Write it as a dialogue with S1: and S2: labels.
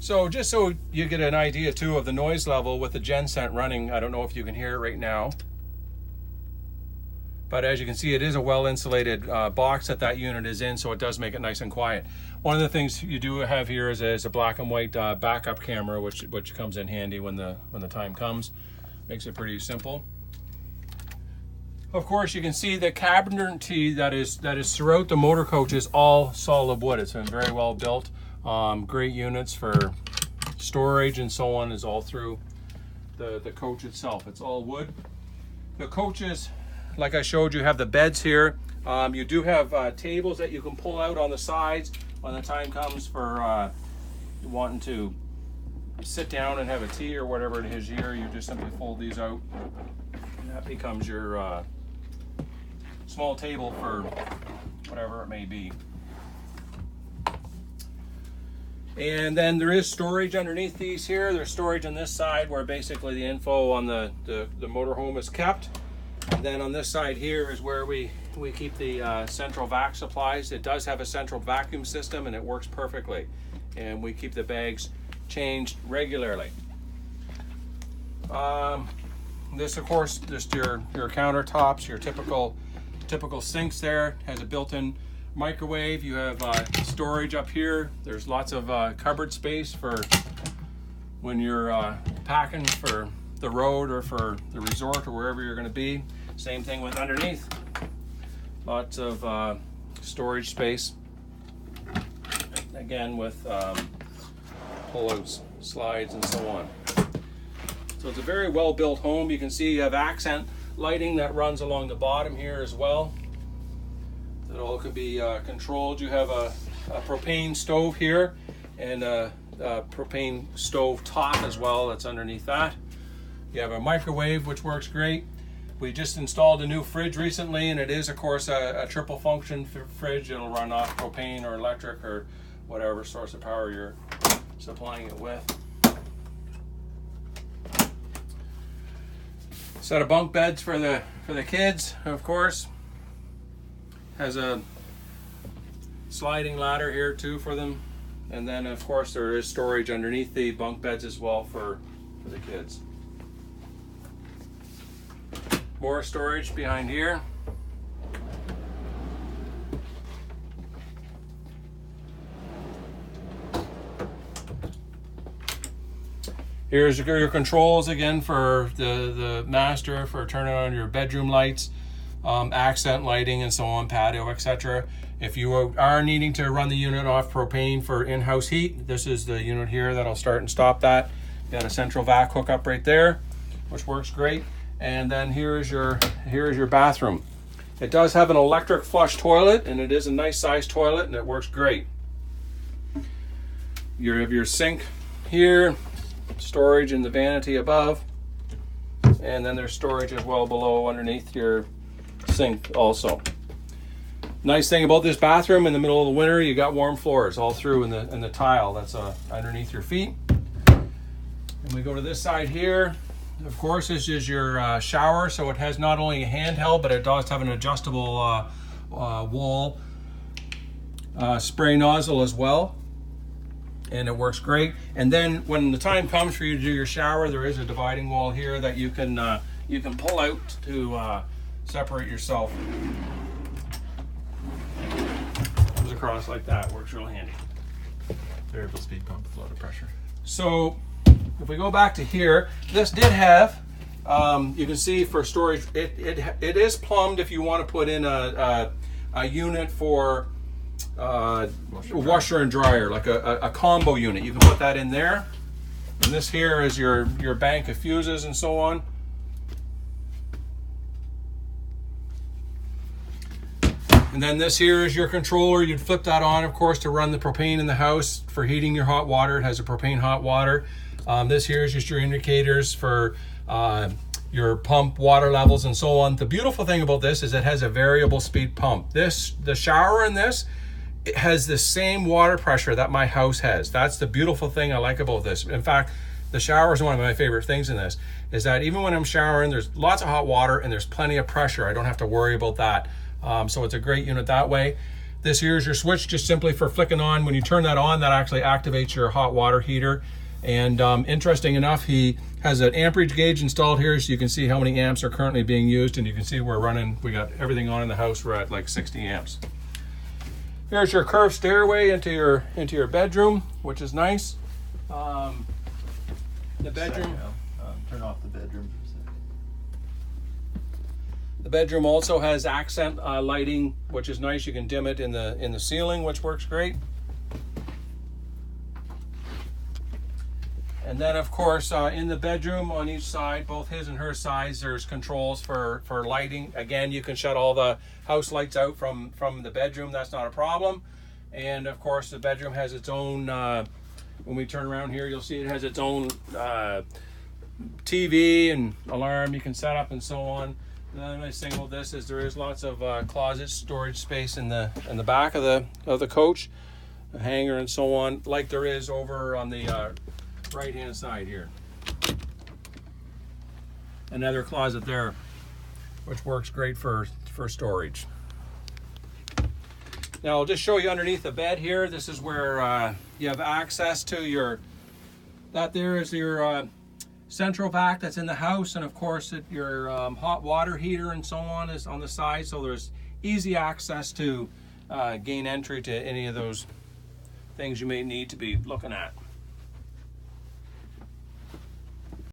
S1: So just so you get an idea too of the noise level with the Genset running, I don't know if you can hear it right now, but as you can see, it is a well insulated box that unit is in, so it does make it nice and quiet. One of the things you do have here is a black and white backup camera, which comes in handy when the time comes. Makes it pretty simple. Of course, you can see the cabinetry that is throughout the motor coach is all solid wood. It's been very well built. Great units for storage and so on is all through the coach itself. It's all wood. The coaches, like I showed you, have the beds here. You do have tables that you can pull out on the sides when the time comes for wanting to sit down and have a tea or whatever it is here. You just simply fold these out, and that becomes your small table for whatever it may be. And then there is storage underneath these here. There's storage on this side where basically the info on the motorhome is kept. And then on this side here is where we keep the central vac supplies. It does have a central vacuum system and it works perfectly. And we keep the bags changed regularly. This, of course, just your countertops, your typical sinks there. Has a built-in microwave. You have storage up here. There's lots of cupboard space for when you're packing for the road or for the resort or wherever you're going to be. Same thing with underneath. Lots of storage space. Again with pull-outs, slides, and so on. So it's a very well built home. You can see you have accent lighting that runs along the bottom here as well. That all can be controlled. You have a propane stove here and a propane stove top as well that's underneath that. You have a microwave which works great. We just installed a new fridge recently, and it is of course a triple function fridge. It'll run off propane or electric or whatever source of power you're supplying it with. Set of bunk beds for the kids, of course. Has a sliding ladder here too for them, and then of course there is storage underneath the bunk beds as well for the kids. More storage behind here. Here's your controls again for the master for turning on your bedroom lights, accent lighting and so on, patio, etc. If you are needing to run the unit off propane for in-house heat, this is the unit here that'll start and stop that. You got a central vac hookup right there, which works great. And then here is your bathroom. It does have an electric flush toilet, and it is a nice sized toilet, and it works great. You have your sink here, storage in the vanity above, and then there's storage as well below underneath your sink also. Nice thing about this bathroom, in the middle of the winter you got warm floors all through in the tile that's underneath your feet. And we go to this side here. Of course, this is your shower, so it has not only a handheld, but it does have an adjustable wall spray nozzle as well, and it works great. And then when the time comes for you to do your shower, there is a dividing wall here that you can pull out to separate yourself. Comes across like that. Works real handy.
S2: Variable speed pump, flow to pressure.
S1: So if we go back to here, this did have, you can see for storage, it is plumbed if you want to put in a unit for washer and dryer, like a combo unit. You can put that in there. And this here is your bank of fuses and so on. And then this here is your controller. You'd flip that on, of course, to run the propane in the house for heating your hot water. It has a propane hot water. This here is just your indicators for your pump water levels and so on. The beautiful thing about this is it has a variable speed pump. The shower in this, it has the same water pressure that my house has. That's the beautiful thing I like about this. In fact, the shower is one of my favorite things in this, is that even when I'm showering, there's lots of hot water and there's plenty of pressure. I don't have to worry about that. So it's a great unit that way. This here is your switch, just simply for flicking on. When you turn that on, that actually activates your hot water heater. And interesting enough, he has an amperage gauge installed here, so you can see how many amps are currently being used, and you can see we're running, we got everything on in the house, we're at like 60 amps. Here's your curved stairway into your bedroom, which is nice. The bedroom.
S2: Turn off the bedroom for a second.
S1: The bedroom also has accent lighting, which is nice. You can dim it in the ceiling, which works great. And then, of course, in the bedroom on each side, both his and her sides, there's controls for lighting. Again, you can shut all the house lights out from the bedroom. That's not a problem. And of course, the bedroom has its own. When we turn around here, you'll see it has its own TV and alarm you can set up and so on. The nice thing about this is there is lots of closet storage space in the back of the coach, a hanger and so on, like there is over on the right hand side here. Another closet there, which works great for storage. Now I'll just show you underneath the bed here. This is where you have access to that there is your central vac that's in the house, and of course your hot water heater and so on is on the side, so there's easy access to gain entry to any of those things you may need to be looking at.